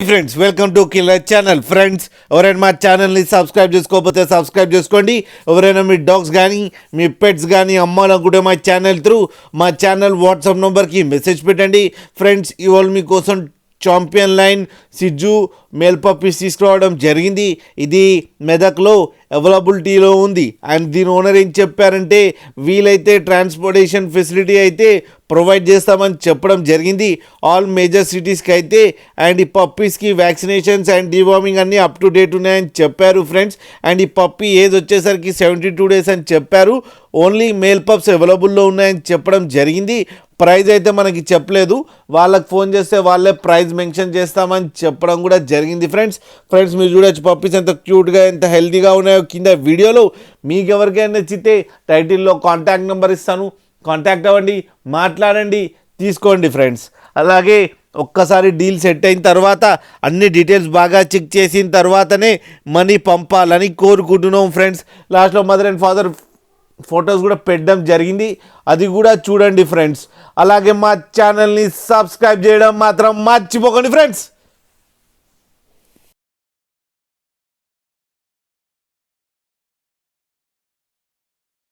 Friends welcome to killer channel. Friends ఎవరైనా మా ఛానల్ని సబ్స్క్రైబ్ చేసుకోకపోతే సబ్స్క్రైబ్ చేసుకోండి. ఎవరైనా మీ డాగ్స్ కానీ మీ పెట్స్ కానీ అమ్మాలనుకుంటే మా ఛానల్ త్రూ మా ఛానల్ వాట్సాప్ నెంబర్కి మెసేజ్ పెట్టండి. ఫ్రెండ్స్ ఇవాళ మీకోసం చాంపియన్ లైన్ సిజ్జు మేల్ పప్పీస్ తీసుకురావడం జరిగింది. ఇది మెదక్లో అవైలబిలిటీలో ఉంది. అండ్ దీని ఓనర్ ఏం చెప్పారంటే వీలైతే ట్రాన్స్పోర్టేషన్ ఫెసిలిటీ అయితే ప్రొవైడ్ చేస్తామని చెప్పడం జరిగింది ఆల్ మేజర్ సిటీస్కి అయితే. అండ్ ఈ పప్పీస్కి వ్యాక్సినేషన్స్ అండ్ డివార్మింగ్ అన్నీ అప్ టు డేట్ ఉన్నాయని చెప్పారు ఫ్రెండ్స్. అండ్ ఈ పప్పీ ఏజ్ వచ్చేసరికి 72 days అని చెప్పారు. ఓన్లీ మేల్ పప్స్ అవైలబుల్లో ఉన్నాయని చెప్పడం జరిగింది. ప్రైజ్ అయితే మనకి చెప్పలేదు, వాళ్ళకి ఫోన్ చేస్తే వాళ్ళే ప్రైజ్ మెన్షన్ చేస్తామని చెప్పడం కూడా జరిగింది ఫ్రెండ్స్. మీరు చూడొచ్చు పప్పీస్ ఎంత క్యూట్గా ఎంత హెల్తీగా ఉన్నాయో కింద వీడియోలో. మీకు ఎవరికైనా నచ్చితే టైటిల్లో కాంటాక్ట్ నెంబర్ ఇస్తాను, కాంటాక్ట్ అవ్వండి, మాట్లాడండి, తీసుకోండి ఫ్రెండ్స్. అలాగే ఒక్కసారి డీల్ సెట్ అయిన తర్వాత అన్ని డీటెయిల్స్ బాగా చెక్ చేసిన తర్వాతనే మనీ పంపాలని కోరుకుంటున్నాం ఫ్రెండ్స్. లాస్ట్లో మదర్ అండ్ ఫాదర్ ఫొటోస్ కూడా పెట్టడం జరిగింది, అది కూడా చూడండి ఫ్రెండ్స్. అలాగే మా ఛానల్ని సబ్స్క్రైబ్ చేయడం మాత్రం మర్చిపోకండి ఫ్రెండ్స్.